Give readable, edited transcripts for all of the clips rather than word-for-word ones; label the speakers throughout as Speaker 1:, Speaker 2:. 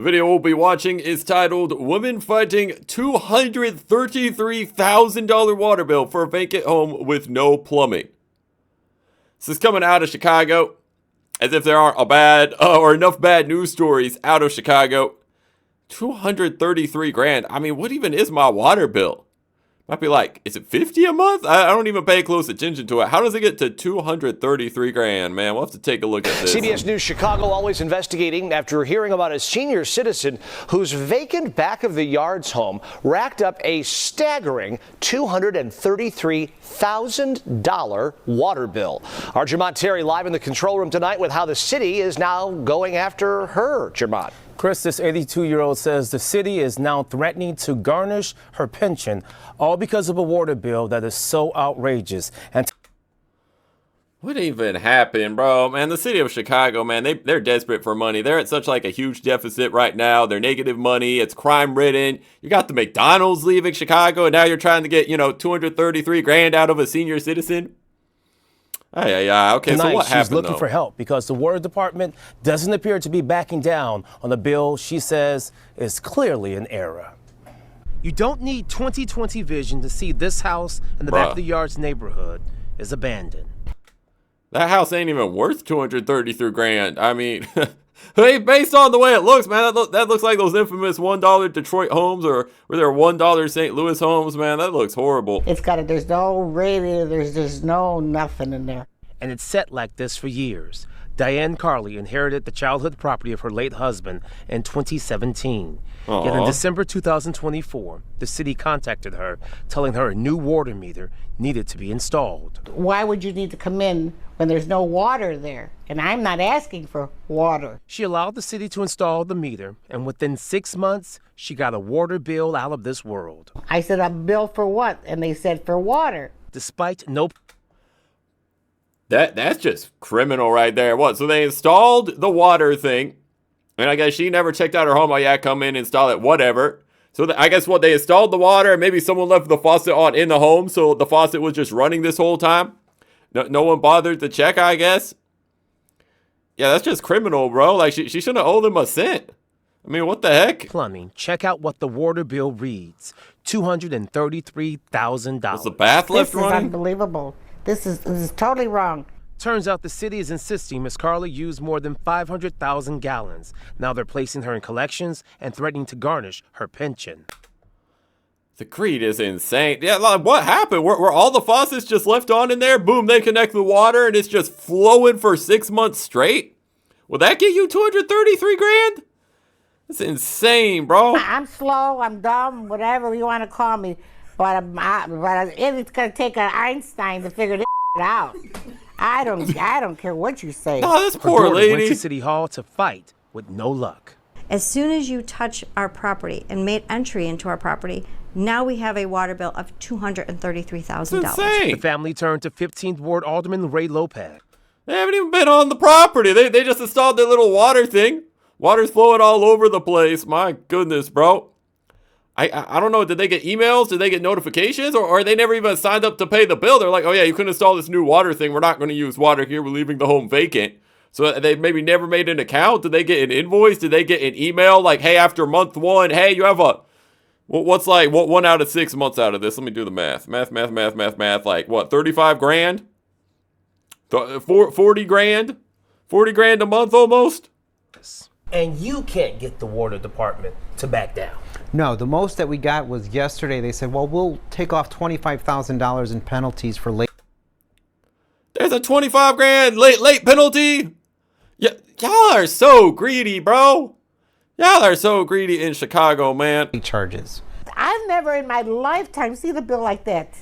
Speaker 1: The video we'll be watching is titled Woman Fighting $233,000 water bill for a vacant home with no plumbing. This is coming out of Chicago, as if there aren't enough bad news stories out of Chicago. 233 grand. I mean, what even is my water bill? Might be like, is it 50 a month? I don't even pay close attention to it. How does it get to 233 grand, man? We'll have to take a look at this.
Speaker 2: CBS News Chicago always investigating after hearing about a senior citizen whose vacant back of the yards home racked up a staggering $233,000 water bill. Our Jermont Terry live in the control room tonight with how the city is now going after her. Jermont.
Speaker 3: Chris, this 82-year-old says the city is now threatening to garnish her pension, all because of a water bill that is so outrageous. And
Speaker 1: what even happened, bro? Man, the city of Chicago, man, they're desperate for money. They're at such like a huge deficit right now. They're negative money. It's crime-ridden. You got the McDonald's leaving Chicago, and now you're trying to get, 233 grand out of a senior citizen. Yeah. Okay,
Speaker 3: tonight,
Speaker 1: so what happened,
Speaker 3: she's looking for help because the water department doesn't appear to be backing down on a bill she says is clearly an error. You don't need 20/20 vision to see this house in the back of the yard's neighborhood is abandoned.
Speaker 1: That house ain't even worth 233 grand. I mean, hey, based on the way it looks, man, that looks like those infamous $1 Detroit homes or were there $1 St. Louis homes, man. That looks horrible.
Speaker 4: There's no radio, there's no nothing in there.
Speaker 3: And it's set like this for years. Diane Carley inherited the childhood property of her late husband in 2017.
Speaker 1: Aww.
Speaker 3: Yet in December 2024, the city contacted her, telling her a new water meter needed to be installed.
Speaker 4: Why would you need to come in when there's no water there? And I'm not asking for water.
Speaker 3: She allowed the city to install the meter, and within 6 months, she got a water bill out of this world.
Speaker 4: I said, a bill for what? And they said for water.
Speaker 3: Despite no...
Speaker 1: That's just criminal right there. What? So they installed the water thing, and I guess she never checked out her home. Oh yeah, come in, install it, whatever. So I guess what, they installed the water, and maybe someone left the faucet on in the home, so the faucet was just running this whole time. No one bothered to check, I guess. Yeah, that's just criminal, bro. Like she shouldn't have owed them a cent. I mean, what the heck?
Speaker 3: Plumbing. Check out what the water bill reads: $233,000.
Speaker 1: Was the bath left running?
Speaker 4: This is unbelievable. This is totally wrong.
Speaker 3: Turns out the city is insisting Miss Carley used more than 500,000 gallons. Now they're placing her in collections and threatening to garnish her pension.
Speaker 1: The greed is insane. Yeah, like, what happened? Were all the faucets just left on in there? Boom, they connect the water and it's just flowing for 6 months straight? Will that get you 233 grand? That's insane, bro.
Speaker 4: I'm slow, I'm dumb, whatever you want to call me. But it's going to take an Einstein to figure this out. I don't care what you say.
Speaker 1: Oh, this poor lady
Speaker 3: went to City Hall to fight with no luck.
Speaker 5: As soon as you touch our property and made entry into our property, now we have a water bill of $233,000.
Speaker 3: The family turned to 15th Ward Alderman Ray Lopez.
Speaker 1: They haven't even been on the property. They just installed their little water thing. Water's flowing all over the place. My goodness, bro. I don't know, did they get emails? Did they get notifications? Or they never even signed up to pay the bill? They're like, oh yeah, you couldn't install this new water thing. We're not going to use water here. We're leaving the home vacant. So they maybe never made an account. Did they get an invoice? Did they get an email like, hey, after month 1, hey, you have what's like, 1 out of 6 months out of this? Let me do the math. Math. Like what, 35 grand? 40 grand? 40 grand a month almost?
Speaker 3: And you can't get the water department to back down.
Speaker 6: No, the most that we got was yesterday. They said, well, we'll take off $25,000 in penalties for late.
Speaker 1: There's a 25 grand late penalty. Yeah, y'all are so greedy, bro. Y'all are so greedy in Chicago, man.
Speaker 6: Charges.
Speaker 4: I've never in my lifetime seen a bill like that.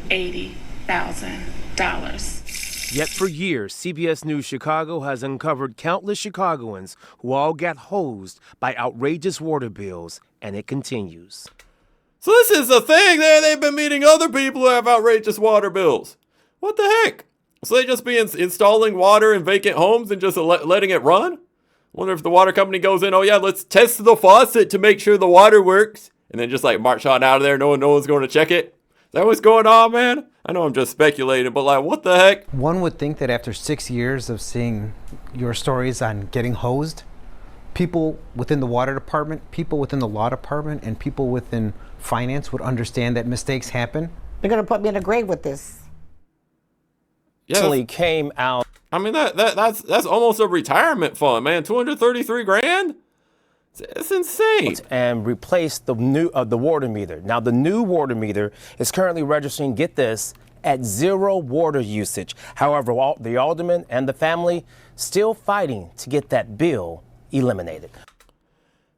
Speaker 7: $80,000.
Speaker 3: Yet for years, CBS News Chicago has uncovered countless Chicagoans who all got hosed by outrageous water bills, and it continues.
Speaker 1: So this is the thing. They've been meeting other people who have outrageous water bills. What the heck? So they just be installing water in vacant homes and just letting it run? Wonder if the water company goes in, oh yeah, let's test the faucet to make sure the water works. And then just like march on out of there, no one's going to check it. Is that what's going on, man? I know I'm just speculating, but like, what the heck?
Speaker 6: One would think that after 6 years of seeing your stories on getting hosed, people within the water department, people within the law department, and people within finance would understand that mistakes happen.
Speaker 4: They're gonna put me in a grave with this.
Speaker 1: Yeah,
Speaker 3: Recently came out.
Speaker 1: I mean that's almost a retirement fund, man. 233 grand. It's insane.
Speaker 3: And replaced the water meter. Now the new water meter is currently registering, get this, at 0 water usage. However, the alderman and the family still fighting to get that bill eliminated.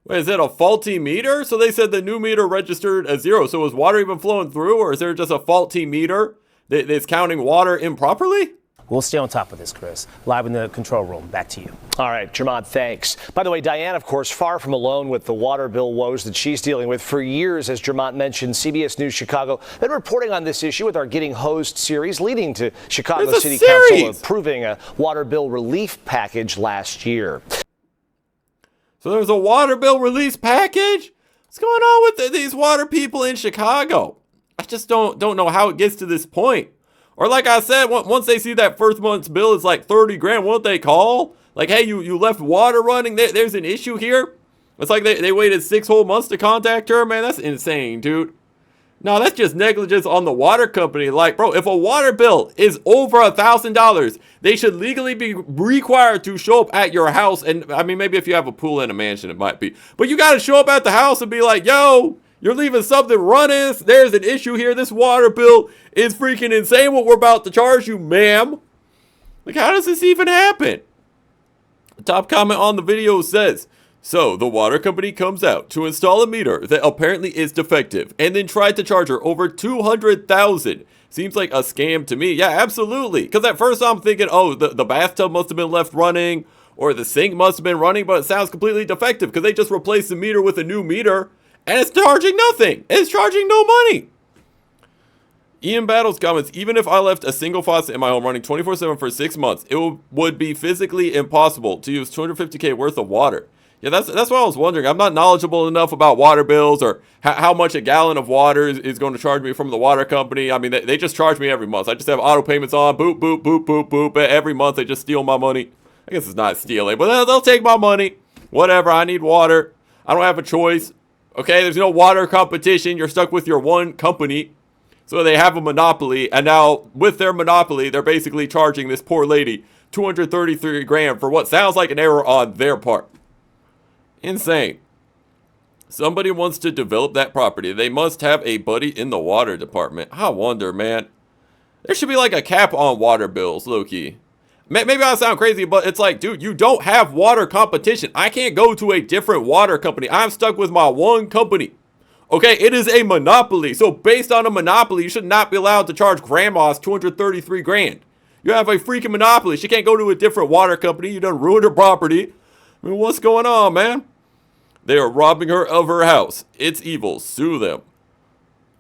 Speaker 1: Wait, is it a faulty meter? So they said the new meter registered as 0. So is water even flowing through, or is there just a faulty meter that's counting water improperly?
Speaker 3: We'll stay on top of this, Chris. Live in the control room. Back to you.
Speaker 2: All right, Jermont, thanks. By the way, Diane, of course, far from alone with the water bill woes that she's dealing with. For years, as Jermont mentioned, CBS News Chicago been reporting on this issue with our Getting Hosed series, leading to Chicago City Council approving a water bill relief package last year.
Speaker 1: So there's a water bill release package? What's going on with these water people in Chicago? I just don't know how it gets to this point. Or like I said, once they see that first month's bill is like 30 grand, won't they call? Like, hey, you left water running. There's an issue here. It's like they waited 6 whole months to contact her. Man, that's insane, dude. No, that's just negligence on the water company. Like, bro, if a water bill is over $1,000, they should legally be required to show up at your house. And I mean, maybe if you have a pool in a mansion, it might be. But you got to show up at the house and be like, yo, you're leaving something running. There's an issue here. This water bill is freaking insane what we're about to charge you, ma'am. Like, how does this even happen? The top comment on the video says, so the water company comes out to install a meter that apparently is defective and then tried to charge her over $200,000. Seems like a scam to me. Yeah, absolutely. Because at first I'm thinking, oh, the bathtub must have been left running or the sink must have been running, but it sounds completely defective because they just replaced the meter with a new meter. And it's charging nothing. It's charging no money. Ian Battles comments, even if I left a single faucet in my home running 24/7 for 6 months, it would be physically impossible to use $250K worth of water. Yeah, that's what I was wondering. I'm not knowledgeable enough about water bills or how much a gallon of water is going to charge me from the water company. I mean, they just charge me every month. I just have auto payments on. Boop, boop, boop, boop, boop. Every month they just steal my money. I guess it's not stealing, but they'll take my money. Whatever, I need water. I don't have a choice. Okay, there's no water competition. You're stuck with your one company. So they have a monopoly. And now with their monopoly, they're basically charging this poor lady $233 grand for what sounds like an error on their part. Insane. Somebody wants to develop that property. They must have a buddy in the water department. I wonder, man. There should be like a cap on water bills, low-key. Maybe I sound crazy, but it's like, dude, you don't have water competition. I can't go to a different water company. I'm stuck with my one company. Okay, it is a monopoly. So based on a monopoly, you should not be allowed to charge grandma's 233 grand. You have a freaking monopoly. She can't go to a different water company. You done ruined her property. I mean, what's going on, man? They are robbing her of her house. It's evil. Sue them.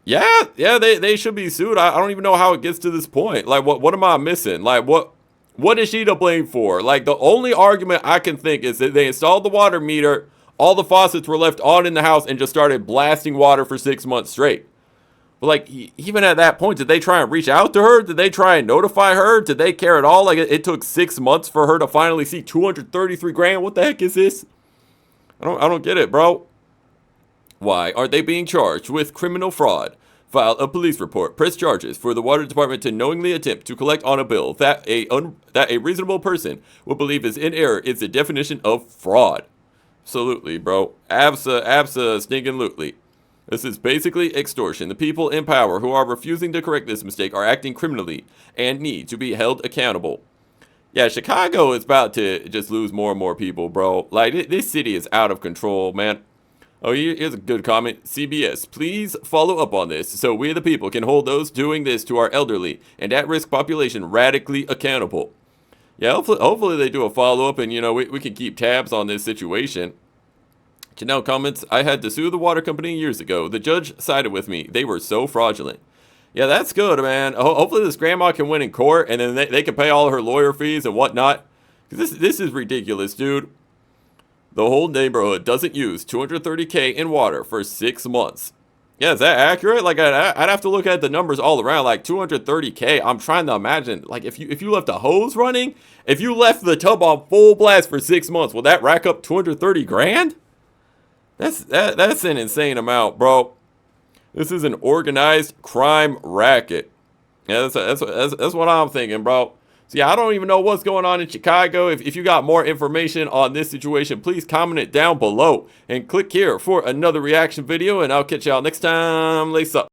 Speaker 1: Yeah, they should be sued. I don't even know how it gets to this point. Like, what am I missing? Like, what is she to blame for? Like, the only argument I can think is that they installed the water meter, all the faucets were left on in the house, and just started blasting water for 6 months straight. But, like, even at that point, did they try and reach out to her? Did they try and notify her? Did they care at all? Like, it took 6 months for her to finally see 233 grand? What the heck is this? I don't get it, bro. Why are they being charged with criminal fraud? File a police report. Press charges for the water department to knowingly attempt to collect on a bill that a reasonable person would believe is in error is the definition of fraud. Absolutely, bro. Absa, stinking lootly. This is basically extortion. The people in power who are refusing to correct this mistake are acting criminally and need to be held accountable. Yeah, Chicago is about to just lose more and more people, bro. Like, this city is out of control, man. Oh, here's a good comment. CBS, please follow up on this so we the people can hold those doing this to our elderly and at-risk population radically accountable. Yeah, hopefully they do a follow-up and, you know, we can keep tabs on this situation. Janelle comments, I had to sue the water company years ago. The judge sided with me. They were so fraudulent. Yeah, that's good, man. Hopefully this grandma can win in court and then they can pay all her lawyer fees and whatnot. Because this is ridiculous, dude. The whole neighborhood doesn't use $230K in water for 6 months. Yeah, is that accurate? Like, I'd have to look at the numbers all around. Like 230K. I'm trying to imagine. Like, if you left a hose running, if you left the tub on full blast for 6 months, will that rack up 230 grand? That's an insane amount, bro. This is an organized crime racket. Yeah, that's what I'm thinking, bro. So yeah, I don't even know what's going on in Chicago. If you got more information on this situation, please comment it down below and click here for another reaction video, and I'll catch y'all next time. Lace up.